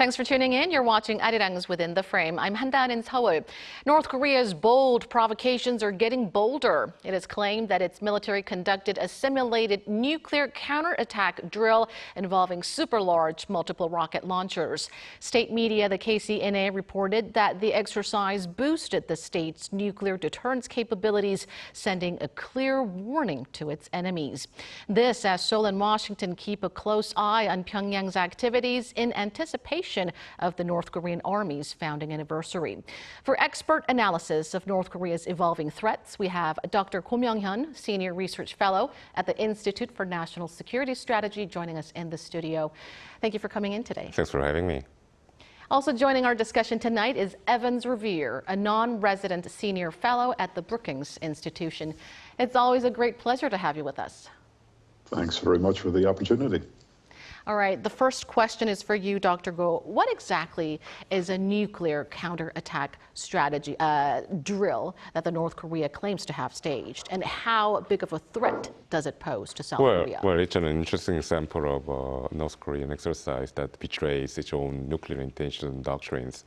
Thanks for tuning in. You're watching Arirang's Within the Frame. I'm Han Da-eun in Seoul. North Korea's bold provocations are getting bolder. It has claimed that its military conducted a simulated nuclear counterattack drill involving super-large multiple rocket launchers. State media, the KCNA, reported that the exercise boosted the state's nuclear deterrence capabilities, sending a clear warning to its enemies. This as Seoul and Washington keep a close eye on Pyongyang's activities in anticipation of the North Korean Army's founding anniversary. For expert analysis of North Korea's evolving threats, we have Doctor Go Myong-hyun, Senior Research Fellow at the Institute for National Security Strategy, joining us in the studio. Thank you for coming in today. Thanks for having me. Also joining our discussion tonight is Evans Revere, a non-resident Senior Fellow at the Brookings Institution. It's always a great pleasure to have you with us. Thanks very much for the opportunity. All right, the first question is for you, Dr. Go. What exactly is a nuclear counterattack strategy drill that the North Korea claims to have staged, and how big of a threat does it pose to South Korea? Well, it's an interesting example of a North Korean exercise that betrays its own nuclear intention doctrines.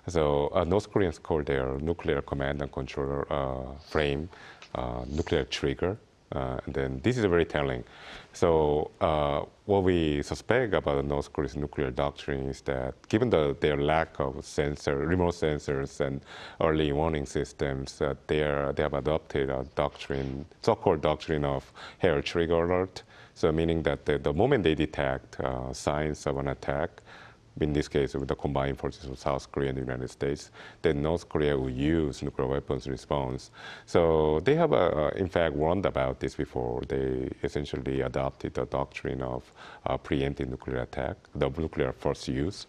So North Koreans call their nuclear command and control frame nuclear trigger. And then this is very telling. So what we suspect about North Korea's nuclear doctrine is that given their lack of remote sensors and early warning systems, they have adopted a doctrine, so-called doctrine of hair trigger alert. So meaning that the moment they detect signs of an attack, in this case with the combined forces of South Korea and the United States, then North Korea will use nuclear weapons response. So they have, in fact, warned about this before. They essentially adopted the doctrine of preemptive nuclear attack, the nuclear first use,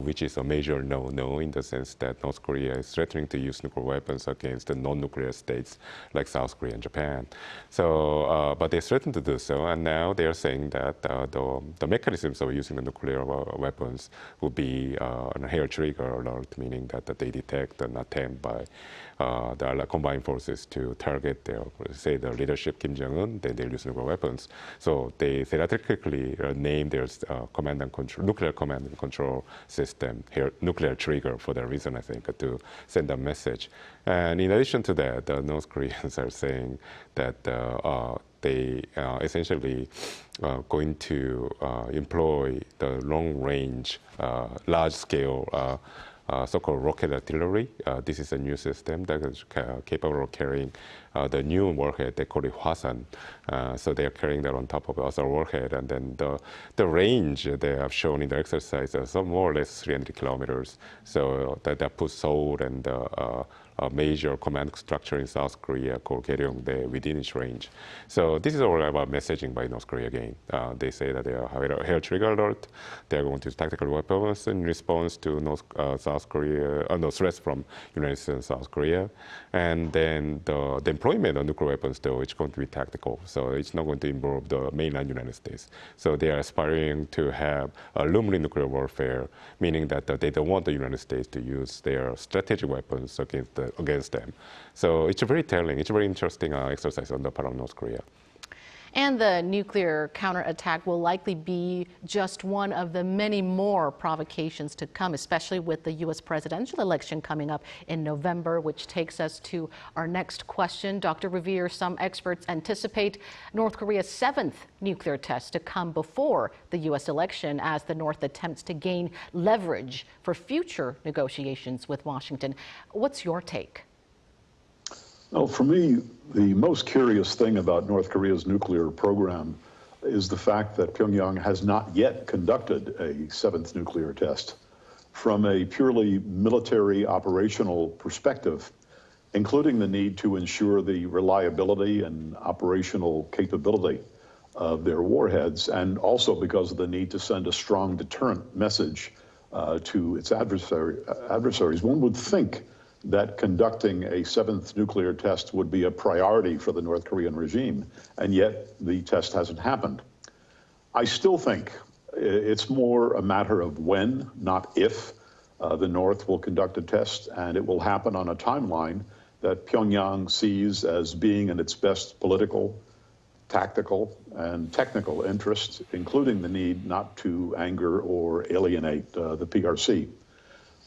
which is a major no-no in the sense that North Korea is threatening to use nuclear weapons against the non-nuclear states like South Korea and Japan. So, but they threatened to do so, and now they are saying that the mechanisms of using the nuclear weapons would be a hair trigger alert, meaning that they detect an attempt by the combined forces to target the leadership Kim Jong-un, then they'll use nuclear weapons. So they theoretically name their nuclear command and control system here, nuclear trigger, for that reason, I think, to send a message. And in addition to that, the North Koreans are saying that they essentially going to employ the long-range, large-scale so-called rocket artillery. This is a new system that is capable of carrying the new warhead. They call it Hwasan. So they are carrying that on top of other warhead, and then the range they have shown in the exercise is more or less 300 kilometers. So that puts Seoul and a major command structure in South Korea called Gyeongdae within its range. So this is all about messaging by North Korea again. They say that they are hair trigger alert. They are going to use tactical weapons in response to South Korea, threats from United States and South Korea. And then the deployment of nuclear weapons, though, it's going to be tactical. So it's not going to involve the mainland United States. So they are aspiring to have a lumering nuclear warfare, meaning that they don't want the United States to use their strategic weapons against them. So it's a very telling, it's a very interesting exercise on the part of North Korea. And the nuclear counterattack will likely be just one of the many more provocations to come, especially with the U.S. presidential election coming up in November, which takes us to our next question. Dr. Revere, some experts anticipate North Korea's 7th nuclear test to come before the U.S. election as the North attempts to gain leverage for future negotiations with Washington. What's your take? Well, for me, the most curious thing about North Korea's nuclear program is the fact that Pyongyang has not yet conducted a 7th nuclear test. From a purely military operational perspective, including the need to ensure the reliability and operational capability of their warheads, and also because of the need to send a strong deterrent message to its adversaries, one would think that conducting a 7th nuclear test would be a priority for the North Korean regime, and yet the test hasn't happened. I still think it's more a matter of when, not if, the North will conduct a test, and it will happen on a timeline that Pyongyang sees as being in its best political, tactical, and technical interests, including the need not to anger or alienate the PRC.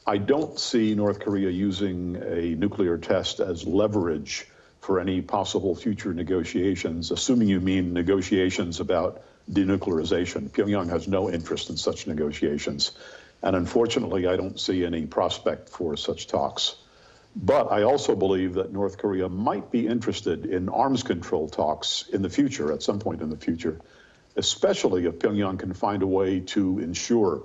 I don't see North Korea using a nuclear test as leverage for any possible future negotiations, assuming you mean negotiations about denuclearization. Pyongyang has no interest in such negotiations. And unfortunately, I don't see any prospect for such talks. But I also believe that North Korea might be interested in arms control talks in the future, at some point in the future, especially if Pyongyang can find a way to ensure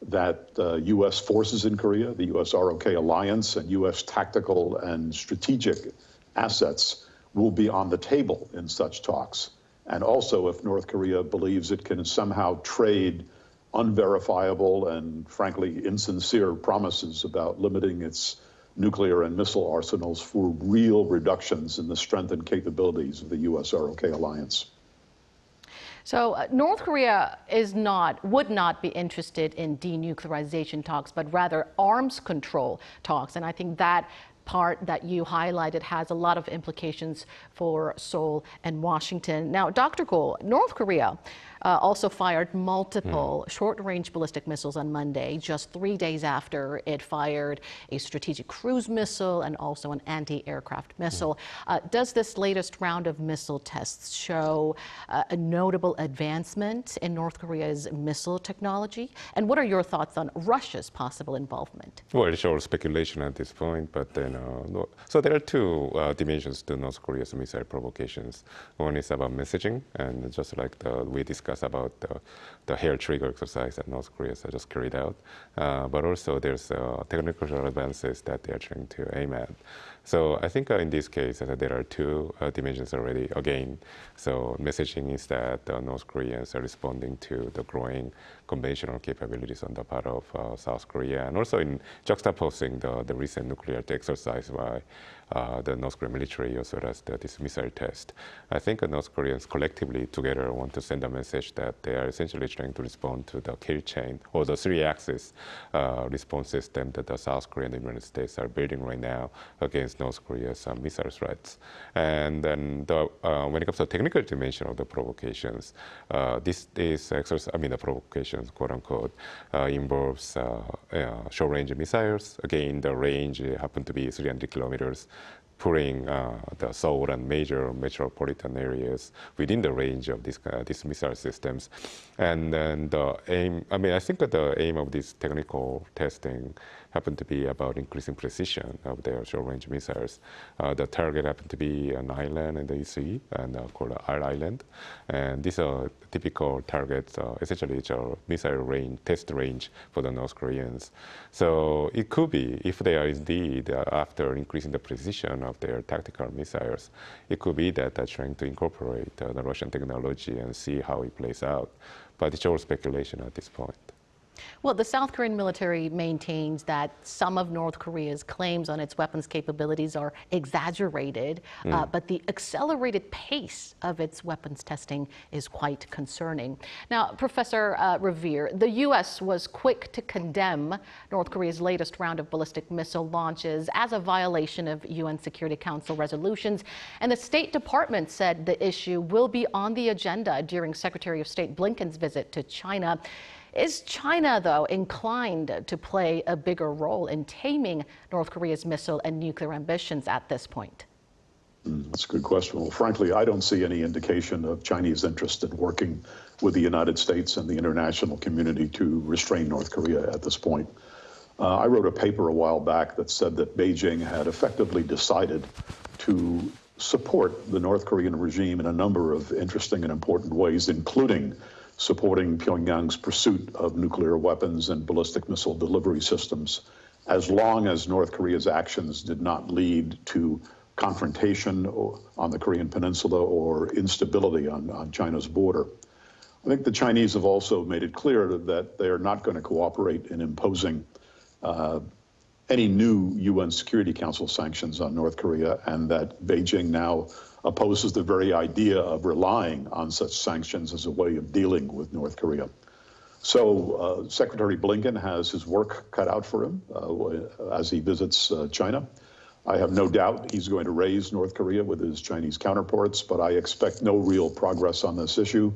that U.S. forces in Korea, the U.S. ROK alliance, and U.S. tactical and strategic assets will be on the table in such talks. And also if North Korea believes it can somehow trade unverifiable and frankly insincere promises about limiting its nuclear and missile arsenals for real reductions in the strength and capabilities of the U.S. ROK alliance. So North Korea would not be interested in denuclearization talks, but rather arms control talks. And I think that part that you highlighted has a lot of implications for Seoul and Washington. Now, Dr. Go, North Korea also fired multiple short-range ballistic missiles on Monday, just 3 days after it fired a strategic cruise missile and also an anti-aircraft missile. Does this latest round of missile tests show a notable advancement in North Korea's missile technology? And what are your thoughts on Russia's possible involvement? Well, it's all speculation at this point, but so there are two dimensions to North Korea's missile provocations. One is about messaging, and just like we discussed about the hair trigger exercise that North Korea has just carried out, but also there's technical advances that they are trying to aim at. So I think in this case there are two dimensions already. Again, so messaging is that North Koreans are responding to the growing conventional capabilities on the part of South Korea, and also in juxtaposing the recent nuclear exercise by the North Korean military as well as this missile test. I think North Koreans collectively together want to send a message that they are essentially trying to respond to the kill chain or the three-axis response system that the South Korea and the United States are building right now against North Korea's missile threats. And then when it comes to the technical dimension of the provocations, the provocations, quote unquote, involves short-range missiles. Again, the range happened to be 300 kilometers, putting the Seoul and major metropolitan areas within the range of these missile systems. And then the aim, I think that the aim of this technical testing happened to be about increasing precision of their short-range missiles. The target happened to be an island in the EC and called R Island. And these are typical targets, essentially it's a missile range, test range for the North Koreans. So it could be, if they are indeed, after increasing the precision of their tactical missiles, it could be that they're trying to incorporate the Russian technology and see how it plays out. But it's all speculation at this point. Well, the South Korean military maintains that some of North Korea's claims on its weapons capabilities are exaggerated, but the accelerated pace of its weapons testing is quite concerning. Now, Professor Revere, the U.S. was quick to condemn North Korea's latest round of ballistic missile launches as a violation of UN Security Council resolutions, and the State Department said the issue will be on the agenda during Secretary of State Blinken's visit to China. Is China, though, inclined to play a bigger role in taming North Korea's missile and nuclear ambitions at this point? That's a good question. Well, frankly, I don't see any indication of Chinese interest in working with the United States and the international community to restrain North Korea at this point. I wrote a paper a while back that said that Beijing had effectively decided to support the North Korean regime in a number of interesting and important ways, including supporting Pyongyang's pursuit of nuclear weapons and ballistic missile delivery systems, as long as North Korea's actions did not lead to confrontation on the Korean Peninsula or instability on China's border. I think the Chinese have also made it clear that they are not going to cooperate in imposing any new UN Security Council sanctions on North Korea, and that Beijing now opposes the very idea of relying on such sanctions as a way of dealing with North Korea. So Secretary Blinken has his work cut out for him as he visits China. I have no doubt he's going to raise North Korea with his Chinese counterparts, but I expect no real progress on this issue.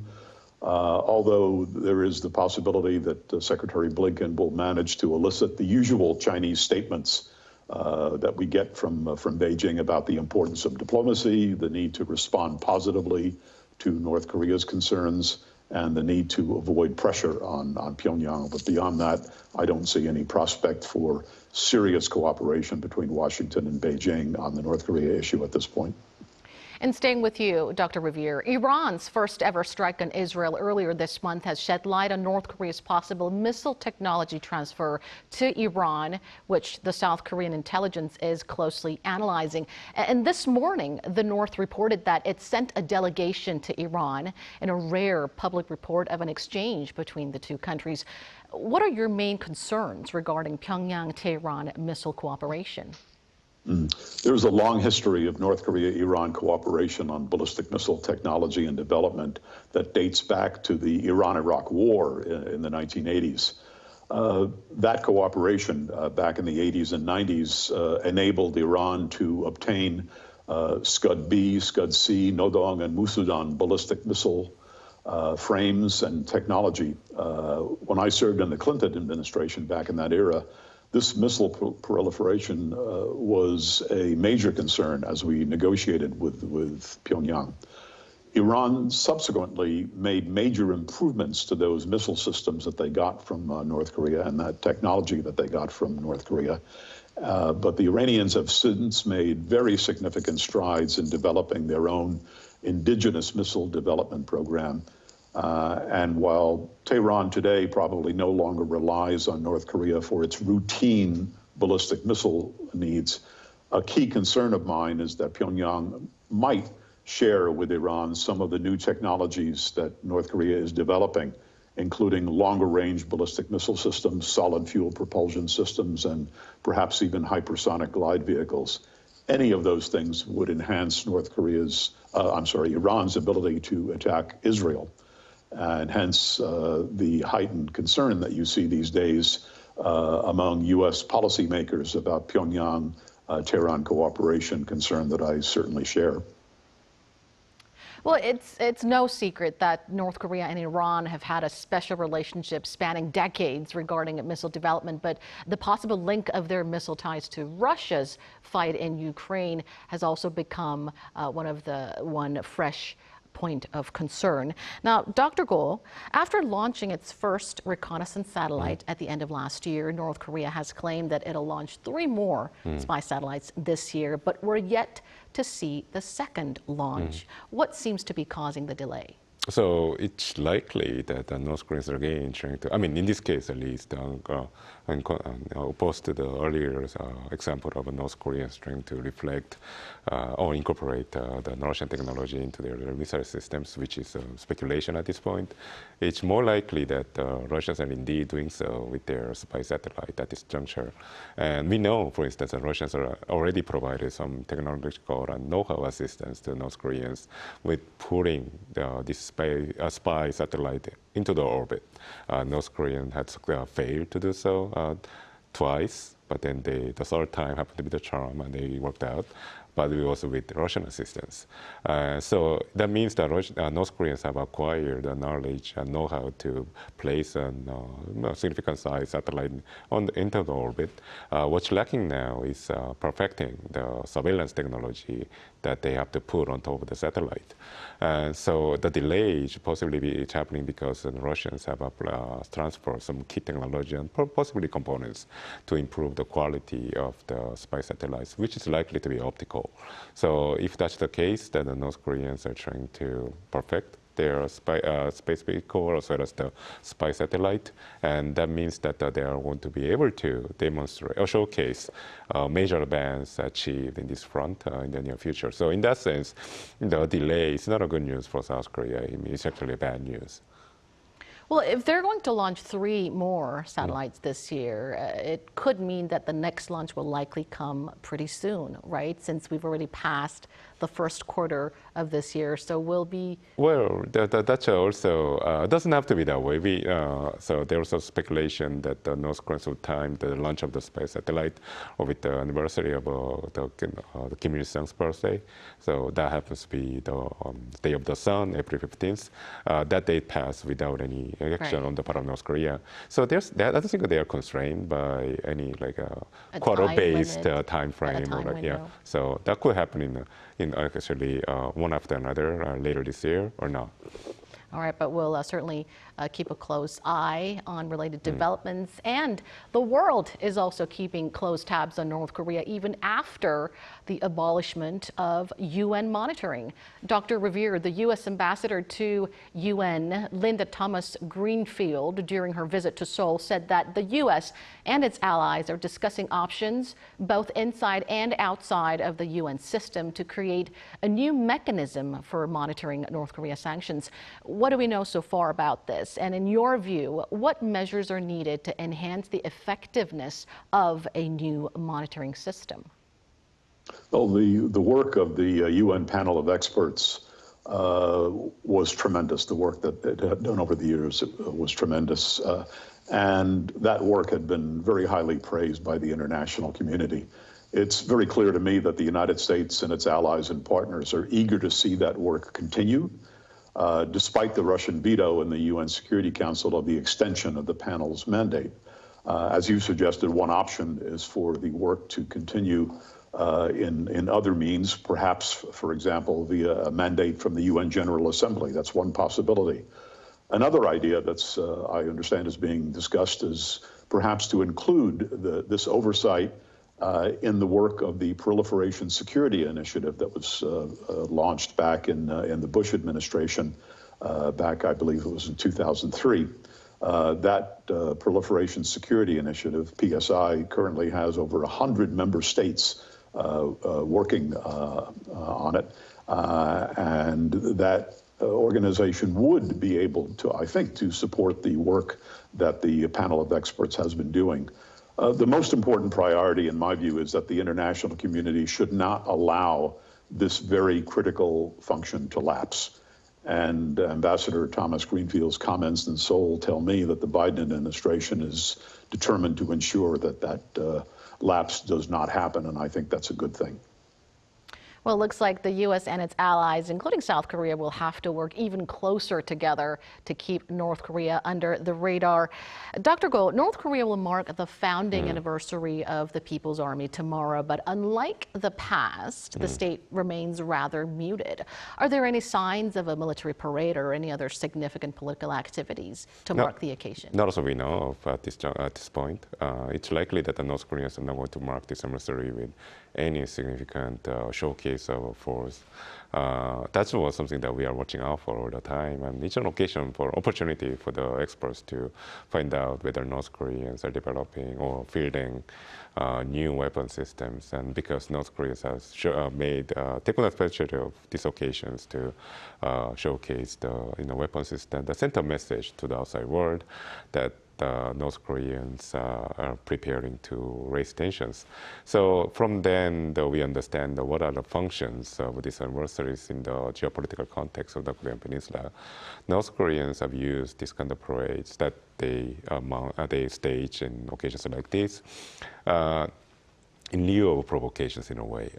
Although there is the possibility that Secretary Blinken will manage to elicit the usual Chinese statements that we get from Beijing about the importance of diplomacy, the need to respond positively to North Korea's concerns, and the need to avoid pressure on Pyongyang. But beyond that, I don't see any prospect for serious cooperation between Washington and Beijing on the North Korea issue at this point. And staying with you, Dr. Revere, Iran's first ever strike on Israel earlier this month has shed light on North Korea's possible missile technology transfer to Iran, which the South Korean intelligence is closely analyzing. And this morning, the North reported that it sent a delegation to Iran in a rare public report of an exchange between the two countries. What are your main concerns regarding Pyongyang-Tehran missile cooperation? There's a long history of North Korea-Iran cooperation on ballistic missile technology and development that dates back to the Iran-Iraq War in the 1980s. That cooperation back in the 80s and 90s enabled Iran to obtain Scud-B, Scud-C, Nodong, and Musudan ballistic missile frames and technology. When I served in the Clinton administration back in that era, this missile proliferation was a major concern as we negotiated with Pyongyang. Iran subsequently made major improvements to those missile systems that they got from North Korea and that technology that they got from North Korea. But the Iranians have since made very significant strides in developing their own indigenous missile development program. And while Tehran today probably no longer relies on North Korea for its routine ballistic missile needs, a key concern of mine is that Pyongyang might share with Iran some of the new technologies that North Korea is developing, including longer-range ballistic missile systems, solid fuel propulsion systems, and perhaps even hypersonic glide vehicles. Any of those things would enhance Iran's ability to attack Israel. And hence the heightened concern that you see these days among U.S. policymakers about Pyongyang-Tehran cooperation, concern that I certainly share. Well, it's no secret that North Korea and Iran have had a special relationship spanning decades regarding missile development, but the possible link of their missile ties to Russia's fight in Ukraine has also become one fresh point of concern. Now, Dr. Go, after launching its first reconnaissance satellite at the end of last year, North Korea has claimed that it'll launch 3 more spy satellites this year, but we're yet to see the second launch. What seems to be causing the delay? So it's likely that the North Koreans are again trying to, in this case at least, opposed to the earlier example of North Koreans trying to reflect or incorporate the Russian technology into their missile systems, which is speculation at this point. It's more likely that Russians are indeed doing so with their spy satellite at this juncture. And we know, for instance, that Russians are already provided some technological and know-how assistance to North Koreans with putting this spy satellite into the orbit. North Korean had failed to do so twice, but then the third time happened to be the charm, and they worked out. But we also with Russian assistance. So that means that North Koreans have acquired the knowledge and know-how to place a significant size satellite into the orbit. What's lacking now is perfecting the surveillance technology that they have to put on top of the satellite. So the delay is possibly happening because the Russians have transferred some key technology and possibly components to improve the quality of the spy satellites, which is likely to be optical. So if that's the case, then the North Koreans are trying to perfect their space vehicle as well as the spy satellite, and that means that they are going to be able to demonstrate or showcase major advances achieved in this front in the near future. So in that sense, the delay is not a good news for South Korea. It's actually bad news. Well, if they're going to launch 3 more satellites this year, it could mean that the next launch will likely come pretty soon, right? Since we've already passed the first quarter of this year, so we'll be... Well, that's also, doesn't have to be that way. So there's also speculation that the North Koreans will time the launch of the space satellite with the anniversary of the Kim Il-sung's birthday. So that happens to be the Day of the Sun, April 15th. That date passed without any action on the part of North Korea. So I don't think they are constrained by any like a quarter-based time frame. So that could happen in actually one after another later this year or not. All right, but we'll certainly keep a close eye on related developments. And the world is also keeping close tabs on North Korea even after the abolishment of UN monitoring. Dr. Revere, the U.S. ambassador to UN, Linda Thomas-Greenfield, during her visit to Seoul, said that the U.S. and its allies are discussing options both inside and outside of the UN system to create a new mechanism for monitoring North Korea sanctions. What do we know so far about this? And in your view, what measures are needed to enhance the effectiveness of a new monitoring system? Well, the work of the UN panel of experts was tremendous. The work that it had done over the years was tremendous. And that work had been very highly praised by the international community. It's very clear to me that the United States and its allies and partners are eager to see that work continue. Despite the Russian veto in the UN Security Council of the extension of the panel's mandate. As you suggested, one option is for the work to continue in other means, perhaps, for example, via a mandate from the UN General Assembly. That's one possibility. Another idea that's, I understand, is being discussed is perhaps to include this oversight in the work of the Proliferation Security Initiative that was launched back in the Bush administration, back, I believe it was in 2003. That Proliferation Security Initiative, PSI, currently has over 100 member states working on it. And that organization would be able to, I think, to support the work that the panel of experts has been doing. The most important priority, in my view, is that the international community should not allow this very critical function to lapse. And Ambassador Thomas Greenfield's comments in Seoul tell me that the Biden administration is determined to ensure that that lapse does not happen, and I think that's a good thing. Well, it looks like the U.S. and its allies, including South Korea, will have to work even closer together to keep North Korea under the radar. Dr. Go, North Korea will mark the founding anniversary of the People's Army tomorrow, but unlike the past, the state remains rather muted. Are there any signs of a military parade or any other significant political activities to mark the occasion? Not as we know of at this point. It's likely that the North Koreans are not going to mark this anniversary with any significant showcase of force. That's something that we are watching out for all the time, and it's an occasion for opportunity for the experts to find out whether North Koreans are developing or fielding new weapon systems. And because North Korea has taken advantage of these occasions to showcase the weapon system, that sent a message to the outside world that North Koreans are preparing to raise tensions. So from then, we understand what are the functions of these anniversaries in the geopolitical context of the Korean Peninsula. North Koreans have used these kind of parades that they stage in occasions like this in lieu of provocations in a way.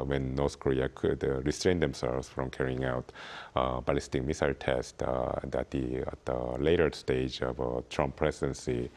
When North Korea could restrain themselves from carrying out ballistic missile tests at the later stage of Trump presidency,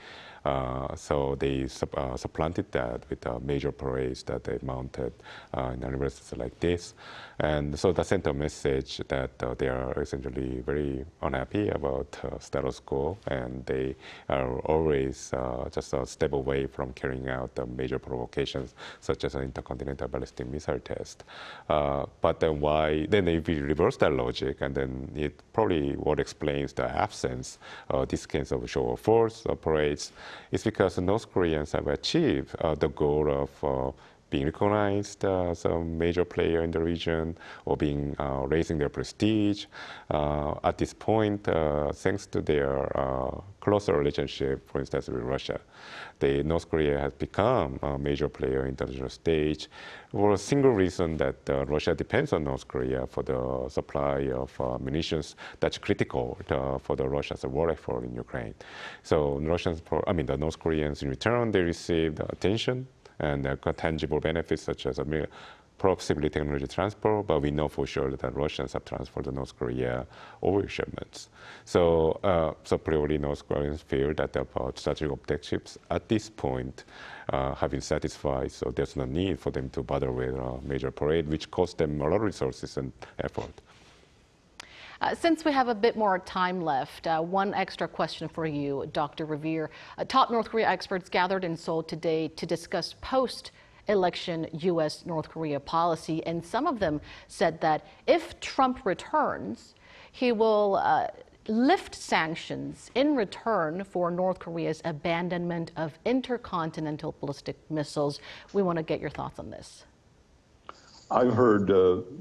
so they supplanted that with major parades that they mounted in anniversaries like this. And so that sent a message that they are essentially very unhappy about status quo, and they are always just a step away from carrying out the major provocations, such as an intercontinental ballistic missile test. But then if we reverse that logic, and then it probably what explains the absence of these kinds of show of force parades, is because the North Koreans have achieved the goal of being recognized as a major player in the region or being raising their prestige. At this point, thanks to their closer relationship, for instance, with Russia, North Korea has become a major player in the international stage for a single reason that Russia depends on North Korea for the supply of munitions that's critical for the Russia's war effort in Ukraine. So the North Koreans in return, they received attention and tangible benefits such as possibly technology transfer, but we know for sure that Russians have transferred to North Korea oil shipments. So, priorly North Koreans feel that about strategic objectives at this point have been satisfied, so there's no need for them to bother with a major parade, which costs them a lot of resources and effort. Since we have a bit more time left, one extra question for you, Dr. Revere. Top North Korea experts gathered in Seoul today to discuss post-election U.S.-North Korea policy, and some of them said that if Trump returns, he will lift sanctions in return for North Korea's abandonment of intercontinental ballistic missiles. We want to get your thoughts on this. I've heard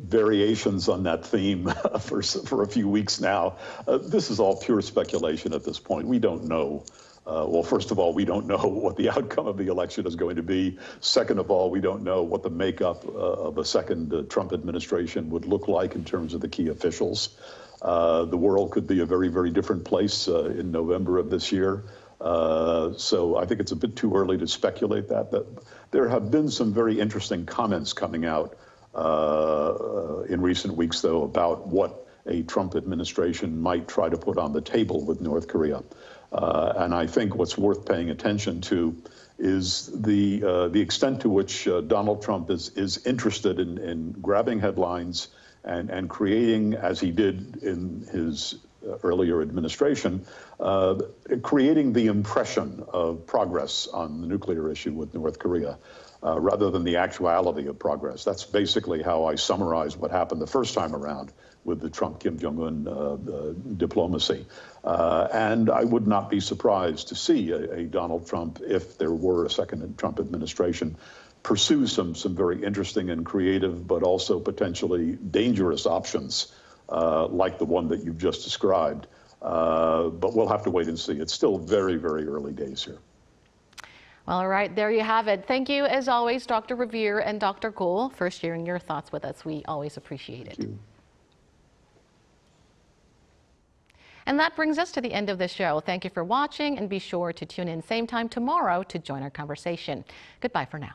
variations on that theme for a few weeks now. This is all pure speculation at this point. We don't know. Well, first of all, we don't know what the outcome of the election is going to be. Second of all, we don't know what the makeup of a second Trump administration would look like in terms of the key officials. The world could be a very, very different place in November of this year. So I think it's a bit too early to speculate that. But there have been some very interesting comments coming out in recent weeks, though, about what a Trump administration might try to put on the table with North Korea. And I think what's worth paying attention to is the extent to which Donald Trump is interested in grabbing headlines and creating, as he did in his earlier administration, creating the impression of progress on the nuclear issue with North Korea. Rather than the actuality of progress. That's basically how I summarize what happened the first time around with the Trump-Kim Jong-un diplomacy. And I would not be surprised to see a Donald Trump, if there were a second Trump administration, pursue some very interesting and creative, but also potentially dangerous options, like the one that you've just described. But we'll have to wait and see. It's still very, very early days here. All right, there you have it. Thank you, as always, Dr. Revere and Dr. Go, for sharing your thoughts with us. We always appreciate it. Thank you. And that brings us to the end of the show. Thank you for watching, and be sure to tune in same time tomorrow to join our conversation. Goodbye for now.